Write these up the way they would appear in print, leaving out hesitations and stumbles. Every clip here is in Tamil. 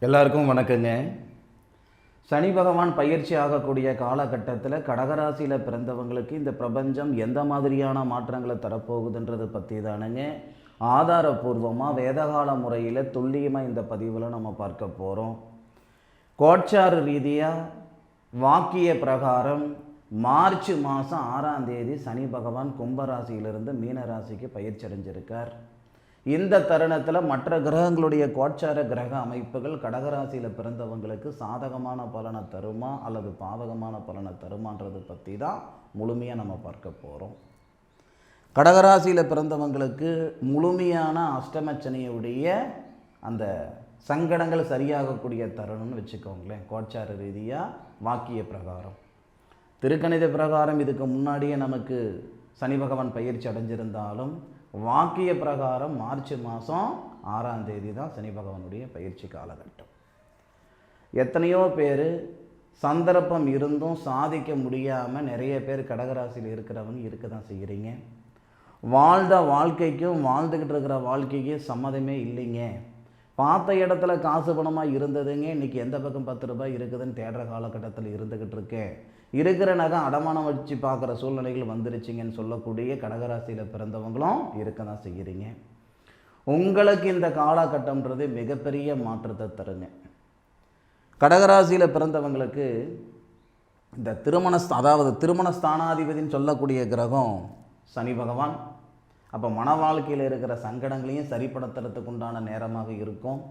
எல்லாருக்கும் வணக்கங்க. சனி பகவான் பயிற்சி ஆகக்கூடிய காலகட்டத்தில் கடகராசியில் பிறந்தவங்களுக்கு இந்த பிரபஞ்சம் எந்த மாதிரியான மாற்றங்களை தரப்போகுதுன்றதை பற்றி தானுங்க ஆதாரபூர்வமாக வேதகால முறையில் துல்லியமாக இந்த பதிவில் நம்ம பார்க்க போகிறோம். கோட்சாறு ரீதியாக வாக்கிய பிரகாரம் மார்ச் மாதம் 6ஆம் தேதி சனி பகவான் கும்பராசியிலிருந்து மீனராசிக்கு பயிற்சி அடைஞ்சிருக்கார். இந்த தருணத்தில் மற்ற கிரகங்களுடைய கோட்சார கிரக அமைப்புகள் கடகராசியில் பிறந்தவங்களுக்கு சாதகமான பலனை தருமா அல்லது பாதகமான பலனை தருமான்றது பற்றி தான் முழுமையாக நம்ம பார்க்க போகிறோம். கடகராசியில் பிறந்தவங்களுக்கு முழுமையான அஷ்டமச்சனியுடைய அந்த சங்கடங்கள் சரியாகக்கூடிய தருணம்னு வச்சுக்கோங்களேன். கோட்சார ரீதியாக வாக்கிய பிரகாரம் திருக்கணித பிரகாரம் இதுக்கு முன்னாடியே நமக்கு சனி பகவான் பயிற்சி அடைஞ்சிருந்தாலும் வாக்கிய பிரகாரம் மார்ச் மாதம் 6ஆம் தேதி தான் சனி பகவானுடைய பயிற்சி காலகட்டம். எத்தனையோ பேர் சந்தர்ப்பம் இருந்தும் சாதிக்க முடியாமல் நிறைய பேர் கடகராசியில் இருக்கிறவங்க இருக்க தான் செய்கிறீங்க. வாழ்ந்த வாழ்க்கைக்கும் வாழ்ந்துக்கிட்டு இருக்கிற வாழ்க்கைக்கும் சம்மதமே இல்லைங்க. பார்த்த இடத்துல காசு பணமாக இருந்ததுங்க, இன்றைக்கி எந்த பக்கம் 10 ரூபாய் இருக்குதுன்னு தேடுற காலகட்டத்தில் இருந்துக்கிட்டு இருக்கேன். இருக்கிற நகை அடமானம் வச்சு பார்க்குற சூழ்நிலைகள் வந்துருச்சிங்கன்னு சொல்லக்கூடிய கடகராசியில் பிறந்தவங்களும் இருக்க தான் செய்கிறீங்க. உங்களுக்கு இந்த காலகட்டம்ன்றது மிகப்பெரிய மாற்றத்தை தருங்க. கடகராசியில் பிறந்தவங்களுக்கு இந்த திருமண ஸ்தானாதிபதினு சொல்லக்கூடிய கிரகம் சனி பகவான். அப்போ மன வாழ்க்கையில் இருக்கிற சங்கடங்களையும் சரிப்படுத்துறதுக்கு உண்டான நேரமாக இருக்கும்.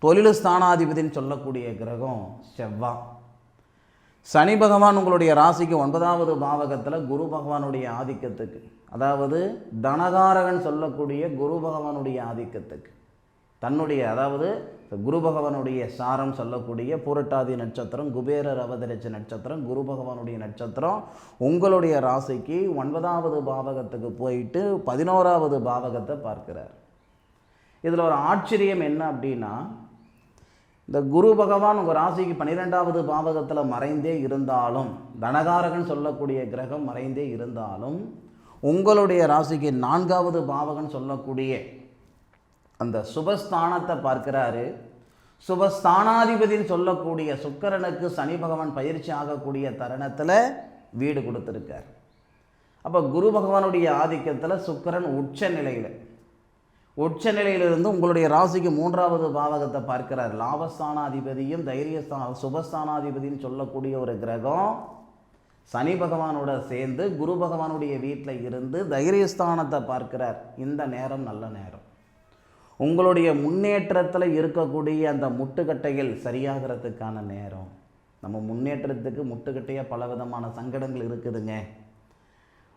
தொழில் ஸ்தானாதிபதினு சொல்லக்கூடிய கிரகம் செவ்வாய். சனி பகவான் உங்களுடைய ராசிக்கு 9வது பாவகத்தில் குரு பகவானுடைய ஆதிக்கத்துக்கு, அதாவது தனகாரகன் சொல்லக்கூடிய குரு பகவானுடைய ஆதிக்கத்துக்கு குரு பகவானுடைய சாரம் சொல்லக்கூடிய பூரட்டாதி நட்சத்திரம், குபேரர் அவதரிச்ச நட்சத்திரம், குரு பகவானுடைய நட்சத்திரம் உங்களுடைய ராசிக்கு 9வது பாவகத்துக்கு போயிட்டு 11வது பாவகத்தை பார்க்கிறார். இதில் ஒரு ஆச்சரியம் என்ன அப்படின்னா, இந்த குரு பகவான் உங்கள் ராசிக்கு 12வது பாவகத்தில் மறைந்தே இருந்தாலும், தனகாரகன் சொல்லக்கூடிய கிரகம் மறைந்தே இருந்தாலும், உங்களுடைய ராசிக்கு 4வது பாவகன் சொல்லக்கூடிய அந்த சுபஸ்தானத்தை பார்க்கிறாரு. சுபஸ்தானாதிபதினு சொல்லக்கூடிய சுக்கிரனுக்கு சனி பகவான் பயிற்சி ஆகக்கூடிய தருணத்தில் வீடு கொடுத்துருக்கார். அப்போ குரு பகவானுடைய ஆதிக்கத்தில் சுக்கிரன் உச்ச நிலையிலிருந்து உங்களுடைய ராசிக்கு 3வது பாவகத்தை பார்க்கிறார். லாபஸ்தானாதிபதியும் சுபஸ்தானாதிபதினு சொல்லக்கூடிய ஒரு கிரகம் சனி பகவானோட சேர்ந்து குரு பகவானுடைய வீட்டில் இருந்து தைரியஸ்தானத்தை பார்க்கிறார். இந்த நேரம் நல்ல நேரம். உங்களுடைய முன்னேற்றத்தில் இருக்கக்கூடிய அந்த முட்டுக்கட்டைகள் சரியாகிறதுக்கான நேரம். நம்ம முன்னேற்றத்துக்கு முட்டுக்கட்டையாக பல விதமான சங்கடங்கள் இருக்குதுங்க.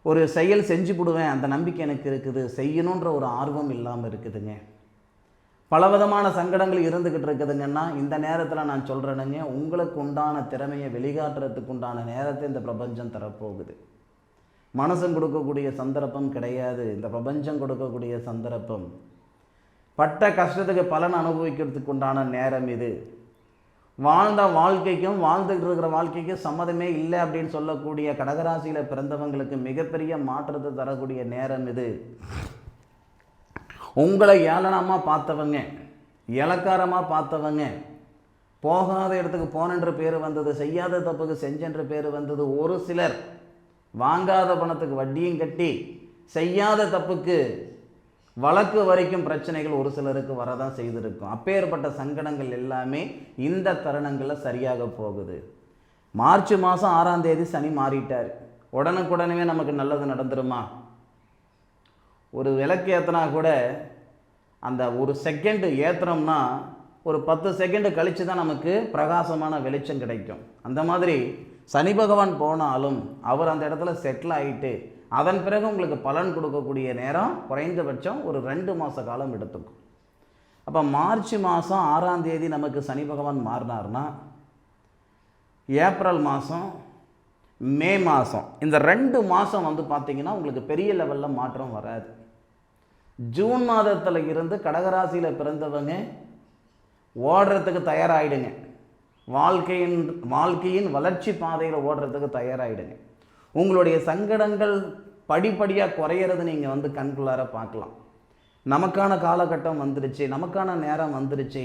ஒரு செயல் செஞ்சு விடுவேன் அந்த நம்பிக்கை எனக்கு இருக்குது, செய்யணுன்ற ஒரு ஆர்வம் இல்லாமல் இருக்குதுங்க. பல விதமான சங்கடங்கள் இருந்துக்கிட்டு இருக்குதுங்கன்னா இந்த நேரத்தில் நான் சொல்கிறேனுங்க, உங்களுக்கு உண்டான திறமையை வெளிக்காட்டுறதுக்கு உண்டான நேரத்தை இந்த பிரபஞ்சம் தரப்போகுது. மனசன் கொடுக்கக்கூடிய சந்தர்ப்பம் கிடையாது, இந்த பிரபஞ்சம் கொடுக்கக்கூடிய சந்தர்ப்பம். பட்ட கஷ்டத்துக்கு பலன் அனுபவிக்கிறதுக்கு உண்டான நேரம் இது. வாழ்ந்த வாழ்க்கைக்கும் வாழ்ந்துகிட்டு இருக்கிற வாழ்க்கைக்கும் சம்மதமே இல்லை அப்படின்னு சொல்லக்கூடிய கடகராசியில் பிறந்தவங்களுக்கு மிகப்பெரிய மாற்றத்தை தரக்கூடிய நேரம் இது. உங்களை ஏளனமாக பார்த்தவங்க, இலக்காரமாக பார்த்தவங்க, போகாத இடத்துக்கு போனன்ற பேர் வந்தது, செய்யாத தப்புக்கு செஞ்சென்ற பேர் வந்தது. ஒரு சிலர் வாங்காத பணத்துக்கு வட்டியும் கட்டி செய்யாத தப்புக்கு வழக்கு வரைக்கும் பிரச்சனைகள் ஒரு சிலருக்கு வரதான் செய்திருக்கும். அப்பேற்பட்ட சங்கடங்கள் எல்லாமே இந்த தருணங்களில் சரியாக போகுது. மார்ச் மாதம் 6ஆம் தேதி சனி மாறிட்டார். உடனுக்குடனே நமக்கு நல்லது நடந்துருமா? ஒரு விளக்கு ஏற்றினா கூட அந்த ஒரு செகண்டு ஏற்றுறோம்னா ஒரு 10 செகண்டு கழித்து தான் நமக்கு பிரகாசமான வெளிச்சம் கிடைக்கும். அந்த மாதிரி சனி பகவான் போனாலும் அவர் அந்த இடத்துல செட்டில் ஆகிட்டு அதன் பிறகு உங்களுக்கு பலன் கொடுக்கக்கூடிய நேரம் குறைந்தபட்சம் ஒரு 2 மாத காலம் எடுத்துக்கும். அப்போ மார்ச் மாதம் 6ஆம் தேதி நமக்கு சனி பகவான் மாறினார்னா ஏப்ரல் மாதம், மே மாதம், இந்த 2 மாதம் பார்த்திங்கன்னா உங்களுக்கு பெரிய லெவலில் மாற்றம் வராது. ஜூன் மாதத்தில் இருந்து கடகராசியில் பிறந்தவங்க ஓடுறதுக்கு தயாராகிடுங்க. வாழ்க்கையின் வளர்ச்சி பாதையில் ஓடுறதுக்கு தயாராகிடுங்க. உங்களுடைய சங்கடங்கள் படிப்படியாக குறையிறது நீங்கள் கண்குள்ளார பார்க்கலாம். நமக்கான காலகட்டம் வந்துருச்சு, நமக்கான நேரம் வந்துருச்சு.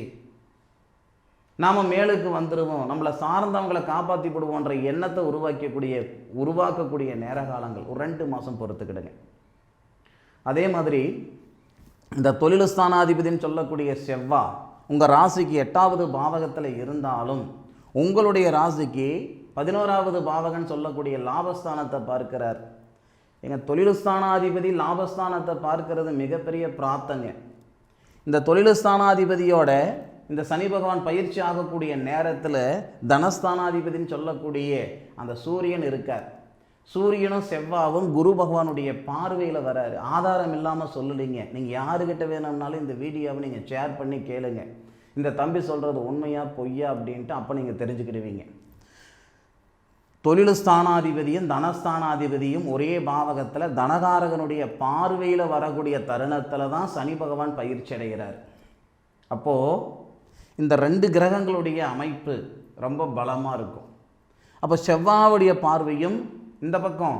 நாம் மேலுக்கு வந்துடுவோம், நம்மளை சார்ந்தவங்களை காப்பாற்றி விடுவோன்ற எண்ணத்தை உருவாக்கக்கூடிய நேர காலங்கள் ஒரு 2 மாதம் பொறுத்துக்கிடுங்க. அதே மாதிரி இந்த தொழில் ஸ்தானாதிபதினு சொல்லக்கூடிய செவ்வாய் உங்கள் ராசிக்கு 8வது பாவகத்தில் இருந்தாலும் உங்களுடைய ராசிக்கு 11வது பாவகன்னு சொல்லக்கூடிய லாபஸ்தானத்தை பார்க்கிறார். எங்கள் தொழில் ஸ்தானாதிபதி லாபஸ்தானத்தை பார்க்கறது மிகப்பெரிய பிரார்த்தங்க. இந்த தொழில் ஸ்தானாதிபதியோட இந்த சனி பகவான் பயிற்சி ஆகக்கூடிய நேரத்தில் தனஸ்தானாதிபதினு சொல்லக்கூடிய அந்த சூரியன் இருக்கார். சூரியனும் செவ்வாவும் குரு பகவானுடைய பார்வையில் வராரு. ஆதாரம் இல்லாமல் சொல்லலைங்க. நீங்கள் யாருக்கிட்ட வேணும்னாலும் இந்த வீடியோவை நீங்கள் ஷேர் பண்ணி கேளுங்க, இந்த தம்பி சொல்கிறது உண்மையா பொய்யா அப்படின்ட்டு அப்போ நீங்கள் தெரிஞ்சுக்கிடுவீங்க. தொழில் ஸ்தானாதிபதியும் தனஸ்தானாதிபதியும் ஒரே பாவகத்தில் தனகாரகனுடைய பார்வையில் வரக்கூடிய தருணத்தில் தான் சனி பகவான் பயிற்சி அடைகிறார். அப்போது இந்த 2 கிரகங்களுடைய அமைப்பு ரொம்ப பலமாக இருக்கும். அப்போ செவ்வாவுடைய பார்வையும் இந்த பக்கம்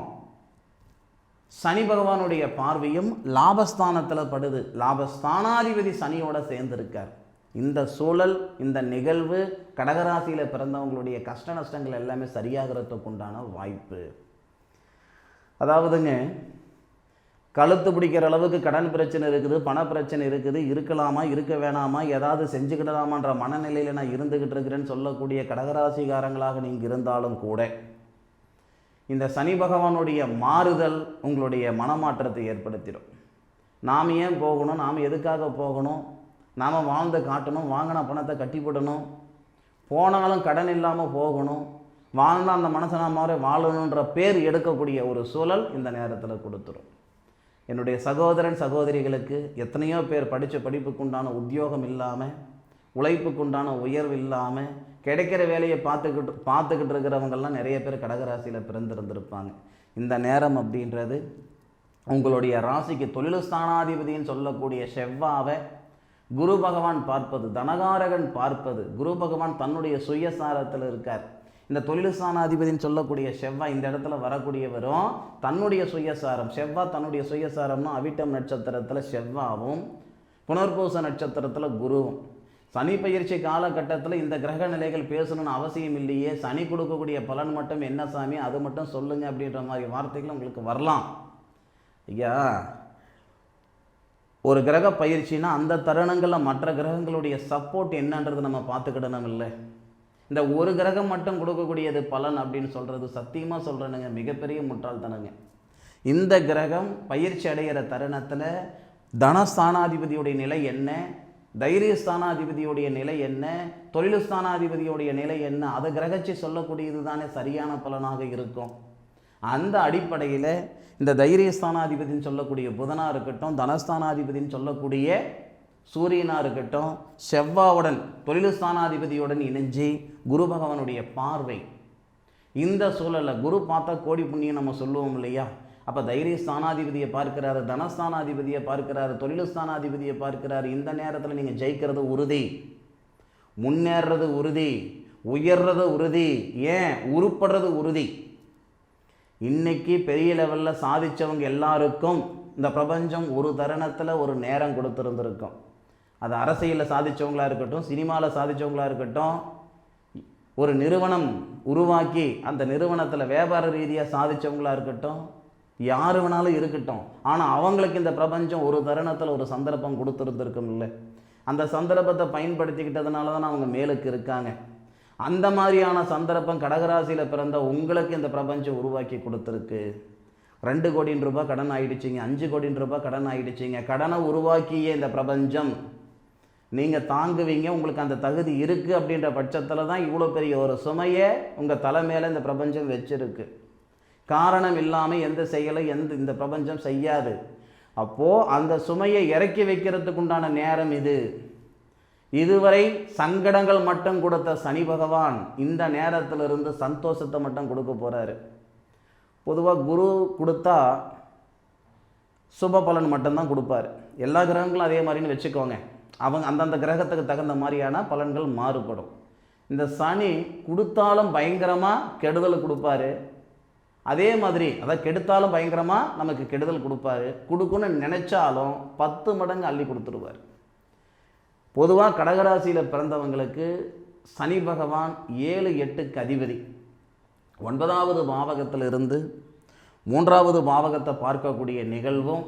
சனி பகவானுடைய பார்வையும் லாபஸ்தானத்தில் படுது. லாபஸ்தானாதிபதி சனியோட சேர்ந்திருக்கார். இந்த சூழல், இந்த நிகழ்வு கடகராசியில் பிறந்தவங்களுடைய கஷ்ட நஷ்டங்கள் எல்லாமே சரியாகிறதுக்கு உண்டான வாய்ப்பு. அதாவதுங்க, கழுத்து பிடிக்கிற அளவுக்கு கடன் பிரச்சனை இருக்குது, பண பிரச்சனை இருக்குது, இருக்கலாமா இருக்க வேணாமா, ஏதாவது செஞ்சுக்கிடலாமான்ற மனநிலையில் நான் இருந்துக்கிட்டு இருக்கிறேன்னு சொல்லக்கூடிய கடகராசிகாரங்களாக நீங்கள் இருந்தாலும் கூட இந்த சனி பகவானுடைய மாறுதல் உங்களுடைய மனமாற்றத்தை ஏற்படுத்திடும். நாம் ஏன் போகணும், நாம் எதுக்காக போகணும், நாம் வாழ்ந்து காட்டணும், வாங்கின பணத்தை கட்டி போடணும், போனாலும் கடன் இல்லாமல் போகணும், வாழ்ந்தால் அந்த மனசனா மாதிரி வாழணுன்ற பேர் எடுக்கக்கூடிய ஒரு சூழல் இந்த நேரத்தில் கொடுத்துரும். என்னுடைய சகோதரன் சகோதரிகளுக்கு எத்தனையோ பேர் படித்த படிப்புக்குண்டான உத்தியோகம் இல்லாமல், உழைப்புக்குண்டான உயர்வு இல்லாமல், கிடைக்கிற வேலையை பார்த்துக்கிட்டு இருக்கிறவங்கெல்லாம் நிறைய பேர் கடகராசியில் பிறந்திருந்திருப்பாங்க. இந்த நேரம் அப்படின்றது உங்களுடைய ராசிக்கு தொழில் ஸ்தானாதிபதின்னு சொல்லக்கூடிய செவ்வாவை குரு பகவான் பார்ப்பது, தனகாரகன் பார்ப்பது. குரு பகவான் தன்னுடைய சுயசாரத்தில் இருக்கார். இந்த தொழில் ஸ்தானாதிபதினு சொல்லக்கூடிய செவ்வாய் இந்த இடத்துல வரக்கூடியவரும் தன்னுடைய சுயசாரம். செவ்வாய் தன்னுடைய சுயசாரம்னா அவிட்டம் நட்சத்திரத்தில் செவ்வாவும் புனர்பூச நட்சத்திரத்தில் குருவும். சனி பயிற்சி காலகட்டத்தில் இந்த கிரக நிலைகள் பேசணும்னு அவசியம் இல்லையே, சனி கொடுக்கக்கூடிய பலன் மட்டும் என்ன சாமி அது மட்டும் சொல்லுங்க அப்படின்ற மாதிரி வார்த்தைகள் உங்களுக்கு வரலாம். ஐயா, ஒரு கிரக பயிற்சினா அந்த தருணங்களில் மற்ற கிரகங்களுடைய சப்போர்ட் என்னன்றது நம்ம பார்த்துக்கிடணும். இல்லை இந்த ஒரு கிரகம் மட்டும் கொடுக்கக்கூடியது பலன் அப்படின்னு சொல்கிறது சத்தியமாக சொல்கிறேனுங்க, மிகப்பெரிய முட்டாள்தனங்க. இந்த கிரகம் பயிற்சி அடைகிற தருணத்தில் தனஸ்தானாதிபதியுடைய நிலை என்ன, தைரியஸ்தானாதிபதியுடைய நிலை என்ன, தொழில் ஸ்தானாதிபதியுடைய நிலை என்ன, அதை கிரகச்சி சொல்லக்கூடியது தானே சரியான பலனாக இருக்கும். அந்த அடிப்படையில் இந்த தைரியஸ்தானாதிபதினு சொல்லக்கூடிய புதனாக இருக்கட்டும், தனஸ்தானாதிபதினு சொல்லக்கூடிய சூரியனாக இருக்கட்டும், செவ்வாவுடன் தொழில் ஸ்தானாதிபதியுடன் இணைஞ்சி குரு பகவானுடைய பார்வை. இந்த சூழலில் குரு பார்த்தா கோடி புண்ணியம் நம்ம சொல்லுவோம் இல்லையா? அப்போ தைரிய ஸ்தானாதிபதியை பார்க்கிறாரு, தனஸ்தானாதிபதியை பார்க்கிறாரு, தொழில் ஸ்தானாதிபதியை பார்க்கிறாரு. இந்த நேரத்தில் நீங்கள் ஜெயிக்கிறது உறுதி, முன்னேறது உறுதி, உயர்றது உறுதி, ஏன் உருப்படுறது உறுதி. இன்னைக்கு பெரிய லெவலில் சாதித்தவங்க எல்லாருக்கும் இந்த பிரபஞ்சம் ஒரு தருணத்தில் ஒரு நேரம் கொடுத்துருந்துருக்கும். அது அரசியலில் சாதித்தவங்களாக இருக்கட்டும், சினிமாவில் சாதித்தவங்களாக இருக்கட்டும், ஒரு நிறுவனம் உருவாக்கி அந்த நிறுவனத்தில் வியாபார ரீதியாக சாதித்தவங்களாக இருக்கட்டும், யார் வேணாலும் இருக்கட்டும். ஆனால் அவங்களுக்கு இந்த பிரபஞ்சம் ஒரு தருணத்தில் ஒரு சந்தர்ப்பம் கொடுத்துருந்துருக்கும். இல்லை, அந்த சந்தர்ப்பத்தை பயன்படுத்திக்கிட்டதுனால தான் அவங்க மேலுக்கு இருக்காங்க. அந்த மாதிரியான சந்தர்ப்பம் கடகராசியில் பிறந்த உங்களுக்கு இந்த பிரபஞ்சம் உருவாக்கி கொடுத்துருக்கு. 2 கோடி ரூபாய் கடன் ஆகிடுச்சிங்க, 5 கோடி ரூபாய் கடன் ஆகிடுச்சிங்க. கடனை உருவாக்கிய இந்த பிரபஞ்சம் நீங்கள் தாங்குவீங்க, உங்களுக்கு அந்த தகுதி இருக்குது அப்படின்ற பட்சத்தில் தான் இவ்வளோ பெரிய ஒரு சுமையை உங்கள் தலை மேலே இந்த பிரபஞ்சம் வச்சிருக்கு. காரணம் இல்லாமல் எந்த செயலை இந்த பிரபஞ்சம் செய்யாது. அப்போது அந்த சுமையை இறக்கி வைக்கிறதுக்கு உண்டான நேரம் இது. இதுவரை சங்கடங்கள் மட்டும் கொடுத்த சனி பகவான் இந்த நேரத்திலிருந்து சந்தோஷத்தை மட்டும் கொடுக்க போகிறாரு. பொதுவாக குரு கொடுத்தா சுப பலன் மட்டும்தான் கொடுப்பார். எல்லா கிரகங்களும் அதே மாதிரின்னு வச்சுக்கோங்க. அவங்க அந்தந்த கிரகத்துக்கு தகுந்த மாதிரியான பலன்கள் மாறுபடும். இந்த சனி கொடுத்தாலும் பயங்கரமாக கெடுதல் கொடுப்பாரு. அதே மாதிரி கெடுத்தாலும் பயங்கரமாக நமக்கு கெடுதல் கொடுப்பாரு. கொடுக்கணும்னு நினச்சாலும் 10 மடங்கு அள்ளி கொடுத்துருவார். பொதுவாக கடகராசியில் பிறந்தவங்களுக்கு சனி பகவான் 7, 8க்கு அதிபதி. 9வது பாவகத்திலிருந்து 3வது பாவகத்தை பார்க்கக்கூடிய நிகழ்வும்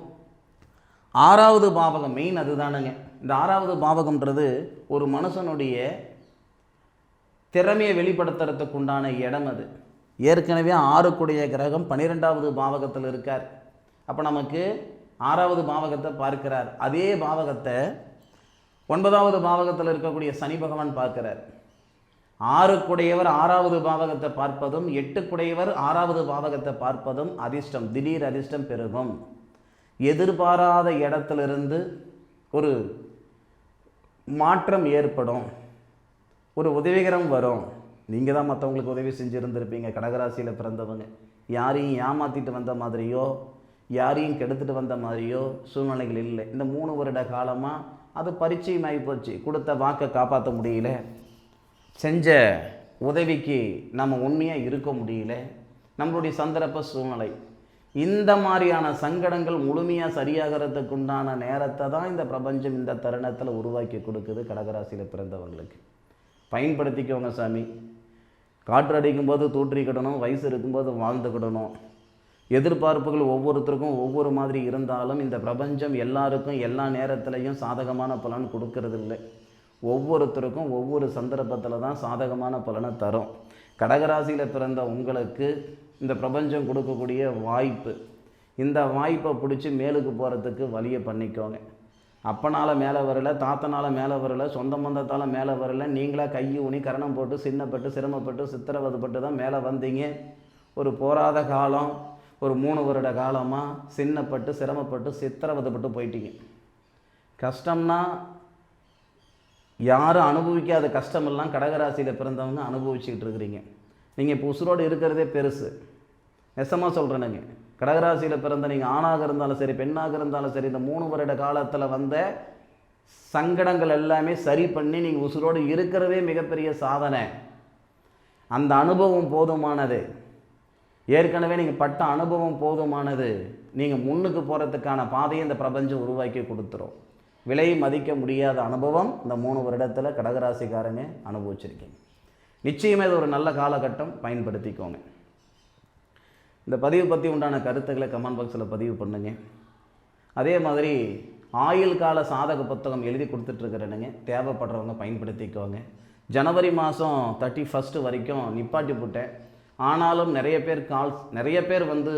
6வது பாவகம் மெயின் அதுதானுங்க. இந்த 6வது பாவகம்ன்றது ஒரு மனுஷனுடைய திறமையை வெளிப்படுத்துறதுக்கு உண்டான இடம். அது ஏற்கனவே 6க்குடைய கிரகம் 12வது பாவகத்தில் இருக்கார். அப்போ நமக்கு 6வது பாவகத்தை பார்க்கிறார். அதே பாவகத்தை 9வது பாவகத்தில் இருக்கக்கூடிய சனி பகவான் பார்க்கிறார். 6க்குடையவர் 6வது பாவகத்தை பார்ப்பதும் 8க்குடையவர் 6வது பாவகத்தை பார்ப்பதும் அதிர்ஷ்டம், திடீர் அதிர்ஷ்டம் பெருகும். எதிர்பாராத இடத்திலிருந்து ஒரு மாற்றம் ஏற்படும், ஒரு உதவிகரம் வரும். நீங்கள் தான் மற்றவங்களுக்கு உதவி செஞ்சுருந்துருப்பீங்க. கடகராசியில் பிறந்தவங்க யாரையும் ஏமாற்றிட்டு வந்த மாதிரியோ யாரையும் கெடுத்துட்டு வந்த மாதிரியோ சூழ்நிலைகள் இல்லை. இந்த 3 வருட காலமாக அது பரிச்சயமாகி போச்சு. கொடுத்த வாக்கை காப்பாற்ற முடியல, செஞ்ச உதவிக்கு நம்ம உண்மையாக இருக்க முடியல, நம்மளுடைய சந்தர்ப்ப சூழ்நிலை. இந்த மாதிரியான சங்கடங்கள் முழுமையாக சரியாகிறதுக்கு உண்டான நேரத்தை தான் இந்த பிரபஞ்சம் இந்த தருணத்தில் உருவாக்கி கொடுக்குது கடகராசியில் பிறந்தவங்களுக்கு. பயன்படுத்திக்கோங்க சாமி. காற்று அடிக்கும்போது தூற்றிக்கிடணும், வயசு இருக்கும்போது வாழ்ந்துக்கிடணும். எதிர்பார்ப்புகள் ஒவ்வொருத்தருக்கும் ஒவ்வொரு மாதிரி இருந்தாலும் இந்த பிரபஞ்சம் எல்லாருக்கும் எல்லா நேரத்திலையும் சாதகமான பலன் கொடுக்கறது இல்லை. ஒவ்வொருத்தருக்கும் ஒவ்வொரு சந்தர்ப்பத்தில் தான் சாதகமான பலனை தரும். கடகராசியில் பிறந்த உங்களுக்கு இந்த பிரபஞ்சம் கொடுக்கக்கூடிய வாய்ப்பு, இந்த வாய்ப்பை பிடிச்சி மேலுக்கு போகிறதுக்கு வழியை பண்ணிக்கோங்க. அப்பனால் மேலே வரல, தாத்தனால் மேலே வரல, சொந்த பந்தத்தால் மேலே வரல, நீங்களாக கை ஊனி கரணம் போட்டு சின்னப்பட்டு சிரமப்பட்டு சித்திரவதைப்பட்டு தான் மேலே வந்தீங்க. ஒரு போராத காலம், ஒரு 3 வருட காலமாக சின்னப்பட்டு சிரமப்பட்டு சித்திரவதைப்பட்டு போயிட்டீங்க. கஷ்டம்னா யாரும் அனுபவிக்காத கஷ்டமெல்லாம் கடகராசியில் பிறந்தவங்க அனுபவிச்சுக்கிட்டு இருக்கிறீங்க. நீங்கள் இப்போ உசுரோடு இருக்கிறதே பெருசு. நெசமாக சொல்கிறேனுங்க. கடகராசியில் பிறந்த நீங்கள் ஆணாக இருந்தாலும் சரி பெண்ணாக இருந்தாலும் சரி, இந்த 3 வருட காலத்தில் வந்த சங்கடங்கள் எல்லாமே சரி பண்ணி நீங்கள் உசுரோடு இருக்கிறதே மிகப்பெரிய சாதனை. அந்த அனுபவம் போதுமானது. ஏற்கனவே நீங்கள் பட்ட அனுபவம் போதுமானது. நீங்கள் முன்னுக்கு போகிறதுக்கான பாதையை இந்த பிரபஞ்சம் உருவாக்கி கொடுத்துரும். விலை மதிக்க முடியாத அனுபவம் இந்த 3 வருடத்தில் கடகராசிக்காரங்க அனுபவிச்சிருக்கீங்க. நிச்சயமாக இது ஒரு நல்ல காலகட்டம், பயன்படுத்திக்கோங்க. இந்த பதிவு பற்றி உண்டான கருத்துக்களை கமெண்ட் பாக்ஸில் பதிவு பண்ணுங்க. அதே மாதிரி ஆயுள் கால சாதக புத்தகம் எழுதி கொடுத்துட்ருக்கிறேனுங்க. தேவைப்படுறவங்க பயன்படுத்திக்கோங்க. ஜனவரி மாதம் 31 வரைக்கும் நிப்பாட்டி போட்டேன். ஆனாலும் நிறைய பேர் வந்து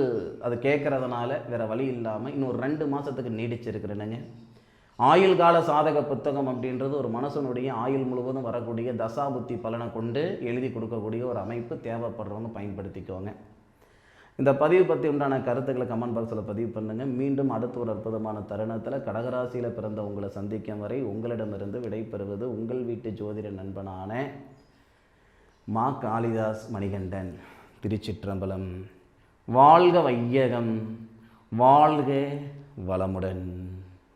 அது கேட்குறதுனால வேறு வழி இல்லாமல் இன்னொரு 2 மாதத்துக்கு நீடிச்சிருக்கிறேனுங்க. ஆயுள் கால சாதக புத்தகம் அப்படின்றது ஒரு மனுஷனுடைய ஆயுள் முழுவதும் வரக்கூடிய தசாபுத்தி பலனை கொண்டு எழுதி கொடுக்கக்கூடிய ஒரு அமைப்பு. தேவைப்படுறவங்க பயன்படுத்திக்கோங்க. இந்த பதிவு பற்றி உண்டான கருத்துக்களை கமெண்ட் பாக்ஸில் பதிவு பண்ணுங்கள். மீண்டும் அடுத்த ஒரு அற்புதமான தருணத்தில் கடகராசியில் பிறந்த உங்களை சந்திக்கும் வரை உங்களிடமிருந்து விடைபெறுவது உங்கள் வீட்டு ஜோதிட நண்பனான மா காளிதாஸ் மணிகண்டன். திருச்சிற்றம்பலம். வாழ்க வையகம், வாழ்க வளமுடன்.